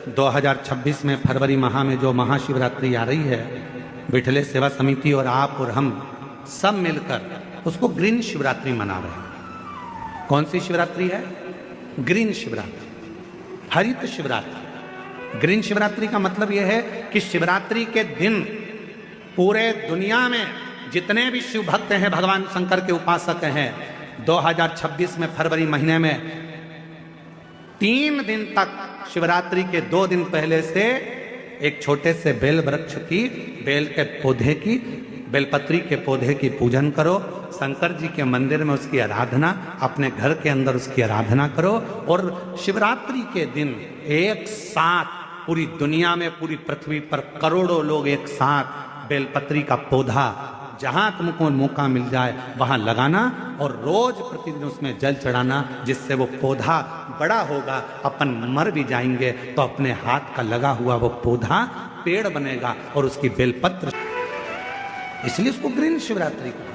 2026 में फरवरी माह में जो महाशिवरात्रि आ रही है, विठले सेवा समिति और आप और हम सब मिलकर उसको ग्रीन शिवरात्रि मना रहे हैं। कौन सी शिवरात्रि है? ग्रीन शिवरात्रि, हरित शिवरात्रि। ग्रीन शिवरात्रि का मतलब यह है कि शिवरात्रि के दिन पूरे दुनिया में जितने भी शिव भक्त हैं, भगवान शंकर के उपासक हैं, 2026 में फरवरी महीने में 3 दिन तक शिवरात्रि के 2 दिन पहले से एक छोटे से बेल वृक्ष की, बेल के पौधे की, बेलपत्री के पौधे की पूजन करो। शंकर जी के मंदिर में उसकी आराधना, अपने घर के अंदर उसकी आराधना करो। और शिवरात्रि के दिन एक साथ पूरी दुनिया में, पूरी पृथ्वी पर करोड़ों लोग एक साथ बेलपत्री का पौधा जहां तुमको मौका मिल जाए वहां लगाना और रोज प्रतिदिन उसमें जल चढ़ाना, जिससे वो पौधा बड़ा होगा। अपन मर भी जाएंगे तो अपने हाथ का लगा हुआ वो पौधा पेड़ बनेगा और उसकी बेलपत्र, इसलिए उसको ग्रीन शिवरात्रि कहा।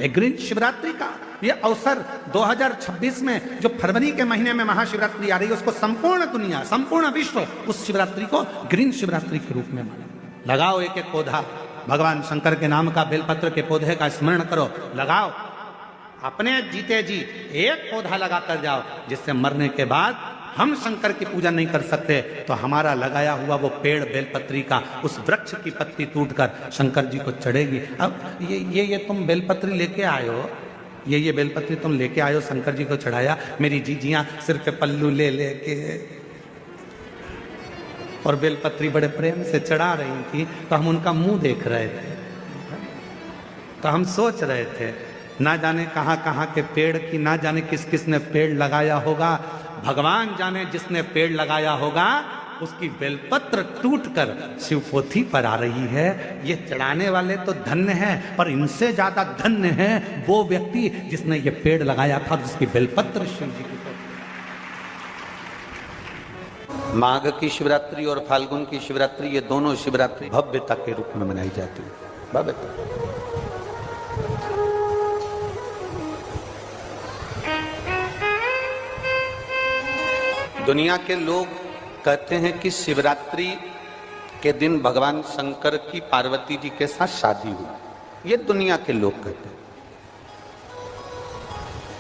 ग्रीन शिवरात्रि का ये अवसर 2026 में जो फरवरी के महीने में महाशिवरात्रि आ रही है, उसको संपूर्ण दुनिया, संपूर्ण विश्व उस शिवरात्रि को ग्रीन शिवरात्रि के रूप में माने। लगाओ एक एक पौधा, भगवान शंकर के नाम का बेलपत्र के पौधे का स्मरण करो, लगाओ। अपने जीते जी एक पौधा लगा कर जाओ, जिससे मरने के बाद हम शंकर की पूजा नहीं कर सकते तो हमारा लगाया हुआ वो पेड़ बेलपत्री का, उस वृक्ष की पत्ती टूटकर शंकर जी को चढ़ेगी। अब ये तुम बेलपत्री लेके आए हो, ये बेलपत्री तुम लेके आए हो, शंकर जी को चढ़ाया। मेरी जीजियां सिर पे पल्लू ले लेके और बेलपत्री बड़े प्रेम से चढ़ा रही थी, तो हम उनका मुंह देख रहे थे, तो हम सोच रहे थे ना जाने कहाँ कहाँ के पेड़ की, ना जाने किस किस ने पेड़ लगाया होगा। भगवान जाने जिसने पेड़ लगाया होगा उसकी बेलपत्र टूटकर शिवपोथी पर आ रही है। ये चढ़ाने वाले तो धन्य हैं, पर इनसे ज्यादा धन्य है वो व्यक्ति जिसने ये पेड़ लगाया था, जिसकी बेलपत्र शिव जी की। माघ की शिवरात्रि और फाल्गुन की शिवरात्रि, ये दोनों शिवरात्रि भव्यता के रूप में मनाई जाती है। भव्यता। दुनिया के लोग कहते हैं कि शिवरात्रि के दिन भगवान शंकर की पार्वती जी के साथ शादी हुई, ये दुनिया के लोग कहते हैं।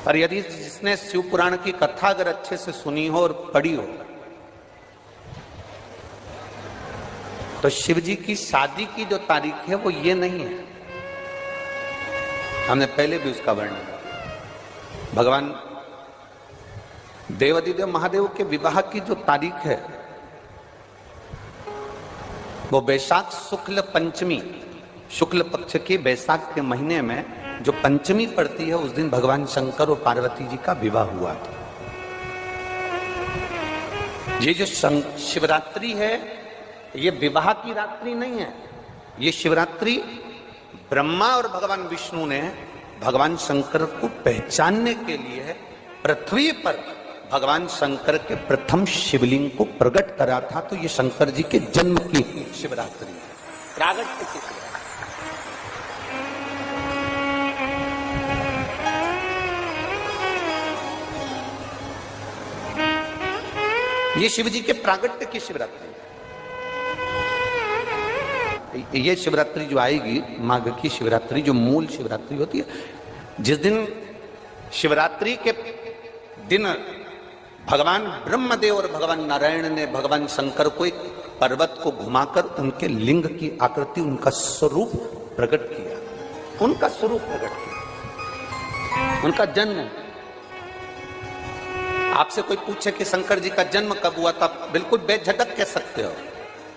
पर यदि जिसने शिव पुराण की कथा अगर अच्छे से सुनी हो और पढ़ी हो, तो शिव जी की शादी की जो तारीख है वो ये नहीं है। हमने पहले भी उसका वर्णन किया। भगवान देवाधिदेव महादेव के विवाह की जो तारीख है वो बैसाख शुक्ल पंचमी, शुक्ल पक्ष के बैसाख के महीने में जो पंचमी पड़ती है, उस दिन भगवान शंकर और पार्वती जी का विवाह हुआ था। ये जो शिवरात्रि है ये विवाह की रात्रि नहीं है। ये शिवरात्रि ब्रह्मा और भगवान विष्णु ने भगवान शंकर को पहचानने के लिए पृथ्वी पर भगवान शंकर के प्रथम शिवलिंग को प्रकट करा था। तो ये शंकर जी के जन्म की शिवरात्रि है, प्रागट्य की शिवरात्रि। ये शिव जी के प्रागट्य की शिवरात्रि। ये शिवरात्रि जो आएगी, माघ की शिवरात्रि, जो मूल शिवरात्रि होती है, जिस दिन शिवरात्रि के दिन भगवान ब्रह्मदेव और भगवान नारायण ने भगवान शंकर को एक पर्वत को घुमाकर उनके लिंग की आकृति, उनका स्वरूप प्रकट किया, उनका स्वरूप प्रकट किया, उनका जन्म। आपसे कोई पूछे कि शंकर जी का जन्म कब हुआ था, बिल्कुल बेझिझक कह सकते हो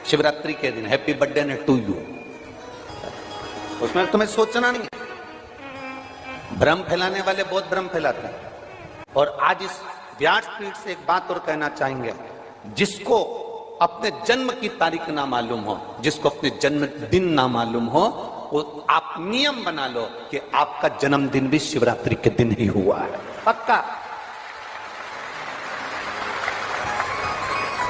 शिवरात्रि के दिन, हैप्पी बर्थडे ने टू यू। उसमें तुम्हें सोचना नहीं। भ्रम फैलाने वाले बहुत भ्रम फैलाते हैं। और आज इस व्यासपीठ से एक बात और कहना चाहेंगे, जिसको अपने जन्म की तारीख ना मालूम हो, जिसको अपने जन्मदिन ना मालूम हो, वो आप नियम बना लो कि आपका जन्मदिन भी शिवरात्रि के दिन ही हुआ है, पक्का।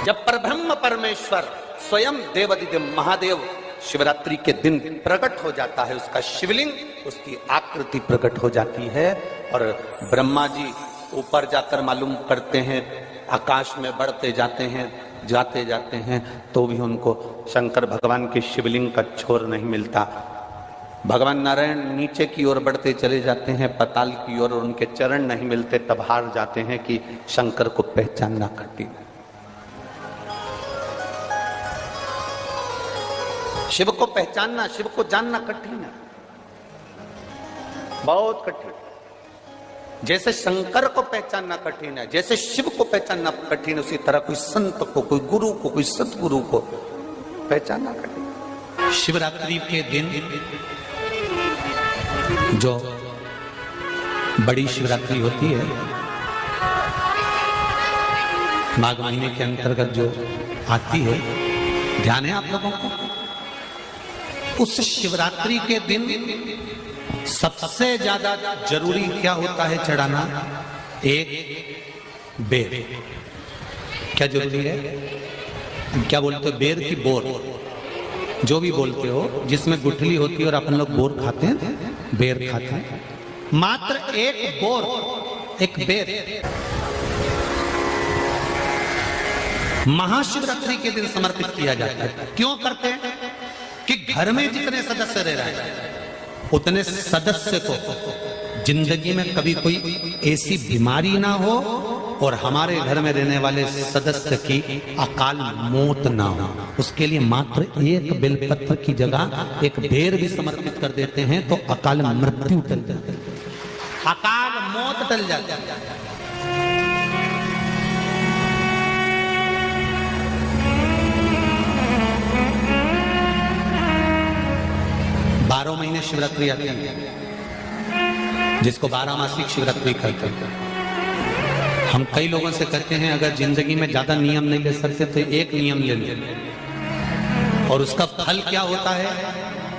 जब परब्रह्म परमेश्वर स्वयं देवाधिदेव महादेव शिवरात्रि के दिन प्रकट हो जाता है, उसका शिवलिंग, उसकी आकृति प्रकट हो जाती है। और ब्रह्मा जी ऊपर जाकर मालूम करते हैं, आकाश में बढ़ते जाते हैं, जाते हैं, तो भी उनको शंकर भगवान के शिवलिंग का छोर नहीं मिलता। भगवान नारायण नीचे की ओर बढ़ते चले जाते हैं, पाताल की ओर, और उनके चरण नहीं मिलते, तब हार जाते हैं कि शंकर को पहचानना कठिन है। शिव को पहचानना, शिव को जानना कठिन है, बहुत कठिन। जैसे शंकर को पहचानना कठिन है, जैसे शिव को पहचानना कठिन, उसी तरह कोई संत को, कोई गुरु को, कोई सतगुरु को पहचानना कठिन। शिवरात्रि के दिन जो बड़ी शिवरात्रि होती है, माघ महीने के अंतर्गत जो आती है, ध्यान है आप लोगों को? उस शिवरात्रि के दिन सबसे ज्यादा जरूरी क्या होता है चढ़ाना? एक बेर। क्या जरूरी है? क्या बोलते हो? बेर की बोर, जो भी बोलते हो, जिसमें गुठली होती है और अपन लोग बोर खाते हैं, बेर खाते हैं। मात्र एक बोर, एक बेर महाशिवरात्रि के दिन समर्पित किया जाता है। क्यों करते हैं? कि घर में जितने सदस्य रह रहे हैं, उतने सदस्य को जिंदगी में कभी कोई ऐसी बीमारी ना हो और हमारे घर में रहने वाले सदस्य की अकाल मौत ना हो, उसके लिए मात्र एक बेलपत्र की जगह एक बेर भी समर्पित कर देते हैं तो अकाल मृत्यु टल जाती है, अकाल मौत टल जाती है। 12 महीने शिवरात्रि आती है, जिसको 12 मासिक शिवरात्रि कहते हैं। हम कई लोगों से कहते हैं अगर जिंदगी में ज्यादा नियम नहीं ले सकते तो एक नियम ले लो, और उसका फल क्या होता है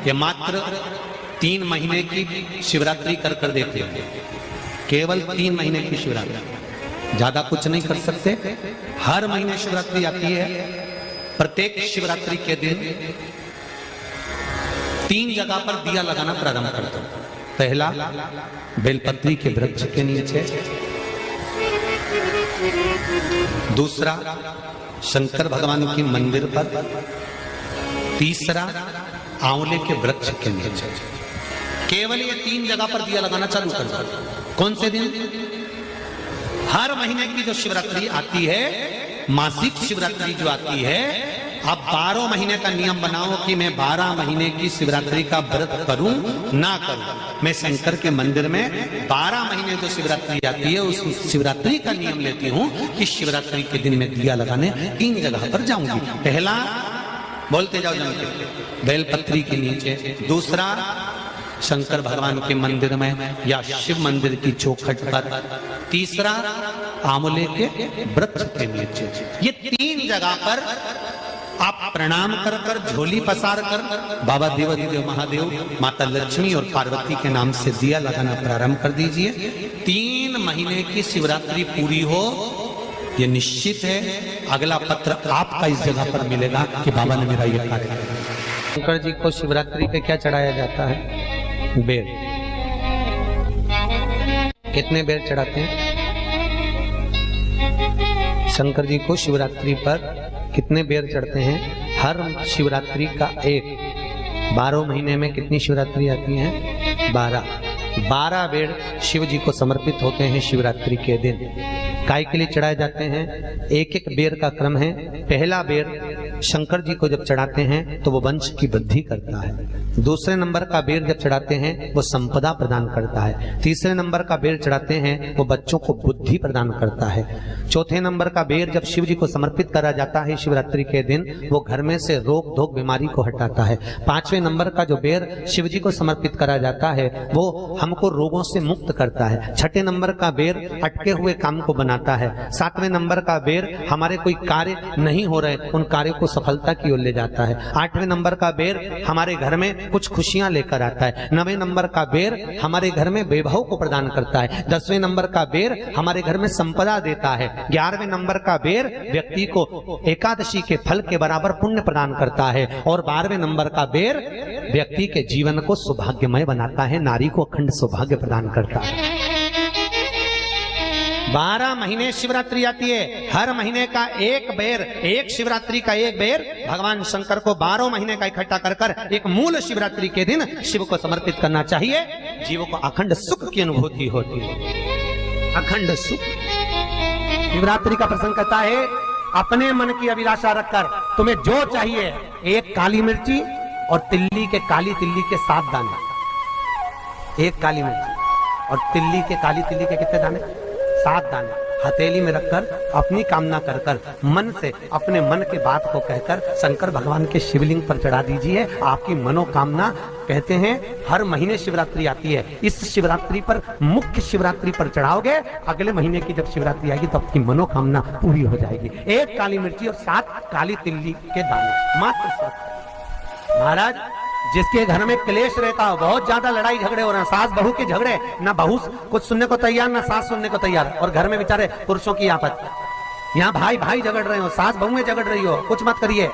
कि मात्र 3 महीने की शिवरात्रि कर देते हैं, केवल 3 महीने की शिवरात्रि, ज्यादा कुछ नहीं कर सकते। हर महीने शिवरात्रि आती है। प्रत्येक शिवरात्रि के दिन 3 जगह पर दिया लगाना प्रारंभ कर दो। पहला, बेलपत्री के वृक्ष के नीचे। दूसरा, शंकर भगवान के मंदिर पर। तीसरा, आंवले के वृक्ष के नीचे। केवल ये 3 जगह पर दिया लगाना चालू कर दो। कौन से दिन? हर महीने की जो शिवरात्रि आती है, मासिक शिवरात्रि जो आती है, अब 12 महीने का नियम बनाओ कि मैं 12 महीने की शिवरात्रि का व्रत करूं ना करूं। मैं शंकर के मंदिर में 12 महीने जो शिवरात्रि आती है, उस शिवरात्रि का नियम लेती हूं कि शिवरात्रि के दिन मैं दिया लगाने 3 जगह पर जाऊंगी। पहला, बोलते जाओ जम के, बेलपत्री के नीचे। दूसरा, शंकर भगवान के मंदिर में या शिव मंदिर की चौखट पर। तीसरा, आंवले के वृक्ष के नीचे। ये 3 जगह पर आप प्रणाम कर कर, झोली पसार कर बाबा देवाधिदेव महादेव, माता लक्ष्मी और पार्वती के नाम से दिया लगाना प्रारंभ कर दीजिए। 3 महीने की शिवरात्रि पूरी हो, ये निश्चित है अगला पत्र आपका इस जगह पर मिलेगा कि बाबा ने मेरा ये कार्य किया। शंकर जी को शिवरात्रि पे क्या चढ़ाया जाता है? बेर। कितने बेर चढ़ाते हैं शंकर जी को शिवरात्रि पर? कितने बेर चढ़ते हैं? हर शिवरात्रि का एक। 12 महीने में कितनी शिवरात्रि आती हैं? 12 बेर शिव जी को समर्पित होते हैं शिवरात्रि के दिन। काय के लिए चढ़ाए जाते हैं? एक एक बेर का क्रम है। पहला बेर शंकर जी को जब चढ़ाते हैं तो वो वंश की वृद्धि करता है। दूसरे नंबर का बेर जब चढ़ाते हैं वो संपदा प्रदान करता है। तीसरे नंबर का बेर चढ़ाते हैं वो बच्चों को बुद्धि प्रदान करता है। चौथे नंबर का बेर जब शिव जी को समर्पित करा जाता है शिवरात्रि के दिन, वो घर में से रोग धोक बीमारी को हटाता है। 5वें नंबर का जो बेर शिव जी को समर्पित करा जाता है वो हमको रोगों से मुक्त करता है। 6ठे नंबर का बेर अटके हुए काम को बनाता है। 7वें नंबर का बेर हमारे कोई कार्य नहीं हो रहे, उन कार्यों को सफलता की ओर ले जाता है। 8वें नंबर का बेर हमारे घर में कुछ खुशियां लेकर आता है। 9वें नंबर का बेर हमारे घर में वैभव को प्रदान करता है। 10वें नंबर का बेर हमारे घर में संपदा देता है। 11वें नंबर का बेर व्यक्ति को एकादशी के फल के बराबर पुण्य प्रदान करता है। और 12वें नंबर का बेर व्यक्ति के जीवन को सौभाग्यमय बनाता है, नारी को अखंड सौभाग्य प्रदान करता है। 12 महीने शिवरात्रि आती है, हर महीने का एक बेर, एक शिवरात्रि का एक बेर भगवान शंकर को 12 महीने का इकट्ठा कर कर एक मूल शिवरात्रि के दिन शिव को समर्पित करना चाहिए। जीव को अखंड सुख की अनुभूति होती है, अखंड सुख। शिवरात्रि का प्रसंग कहता है, अपने मन की अभिलाषा रखकर तुम्हें जो चाहिए, एक काली मिर्ची और तिल्ली के, काली तिल्ली के 7 दाने, एक काली मिर्ची और तिल्ली के, काली तिल्ली के कितने दाने? 7 दाने हथेली में रखकर अपनी कामना कर कर मन से अपने मन के बात को कहकर शंकर भगवान के शिवलिंग पर चढ़ा दीजिए। आपकी मनोकामना, कहते हैं हर महीने शिवरात्रि आती है, इस शिवरात्रि पर, मुख्य शिवरात्रि पर चढ़ाओगे, अगले महीने की जब शिवरात्रि आएगी तो आपकी मनोकामना पूरी हो जाएगी। एक काली मिर्ची और 7 काली तिल्ली के दाने, मात्र 7। महाराज, जिसके घर में क्लेश रहता हो, बहुत ज्यादा लड़ाई झगड़े हो रहे हैं, सास बहू के झगड़े, ना बहू कुछ सुनने को तैयार ना सास सुनने को तैयार, और घर में बेचारे पुरुषों की आफत, यहाँ भाई भाई झगड़ रहे हो, सास बहू में झगड़ रही हो, कुछ मत करिए।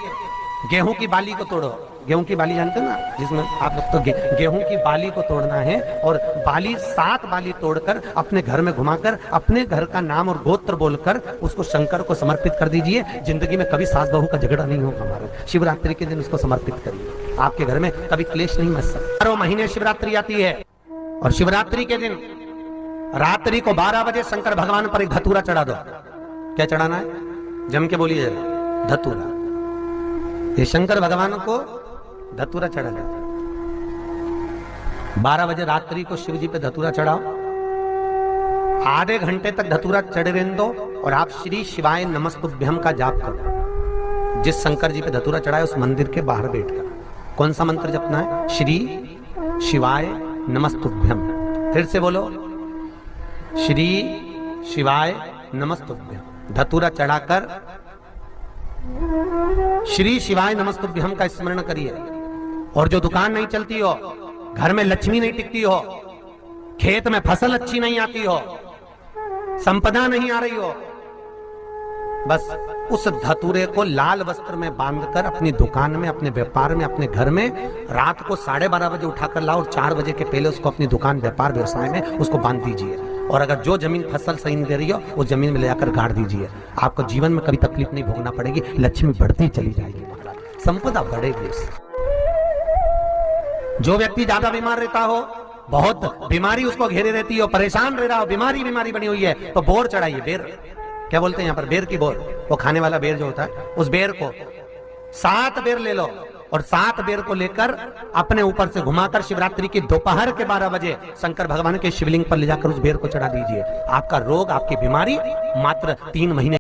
गेहूं की बाली को तोड़ो, गेहूं की बाली जानते हो ना, जिसमें आप लोग तो गेहूं की बाली को तोड़ना है, और बाली 7 बाली तोड़कर अपने घर में घुमाकर अपने घर का नाम और गोत्र बोलकर उसको शंकर को समर्पित कर दीजिए। जिंदगी में कभी सास बहू का झगड़ा नहीं होगा हमारे। शिवरात्रि के दिन उसको समर्पित करिए, आपके घर में कभी क्लेश नहीं मच सकता। 12 महीने शिवरात्रि आती है, और शिवरात्रि के दिन रात्रि को 12 बजे शंकर भगवान पर एक धतूरा चढ़ा दो। क्या चढ़ाना है? जम के बोलिए, धतूरा। ये शंकर भगवान को धतूरा चढ़ा दो। 12 बजे रात्रि को शिव जी पे धतूरा चढ़ाओ, आधे घंटे तक धतूरा चढ़े रहने दो, और आप श्री शिवाय नमस्तुभ्यम का जाप करो। जिस शंकर जी पे धतूरा चढ़ाए उस मंदिर के बाहर बैठकर कौन सा मंत्र जपना है? श्री शिवाय नमस्तुभ्यम। फिर से बोलो, श्री शिवाय नमस्तुभ्यम। धतूरा चढ़ाकर श्री शिवाय नमस्तुभ्यम का स्मरण करिए। और जो दुकान नहीं चलती हो, घर में लक्ष्मी नहीं टिकती हो, खेत में फसल अच्छी नहीं आती हो, संपदा नहीं आ रही हो, बस उस धतूरे को लाल वस्त्र में बांधकर अपनी दुकान में, अपने व्यापार में, अपने घर में रात को 12:30 बजे उठाकर लाओ, और 4 बजे के पहले उसको अपनी दुकान, व्यापार, व्यवसाय में उसको बांध दीजिए। और अगर जो जमीन फसल सही नहीं दे रही हो, उस जमीन में ले जाकर गाड़ दीजिए। आपको जीवन में कभी तकलीफ नहीं भोगना पड़ेगी, लक्ष्मी बढ़ती चली जाएगी, संपदा बढ़ेगी। जो व्यक्ति ज्यादा बीमार रहता हो, बहुत बीमारी उसको घेरे रहती हो, परेशान रह रहा हो, बीमारी बनी हुई है, तो बोर चढ़ाइए। बेर, क्या बोलते हैं यहाँ पर? बेर की बोर, वो खाने वाला बेर जो होता है, उस बेर को 7 बेर ले लो, और 7 बेर को लेकर अपने ऊपर से घुमाकर शिवरात्रि की दोपहर के 12 बजे शंकर भगवान के शिवलिंग पर ले जाकर उस बेर को चढ़ा दीजिए। आपका रोग, आपकी बीमारी मात्र 3 महीने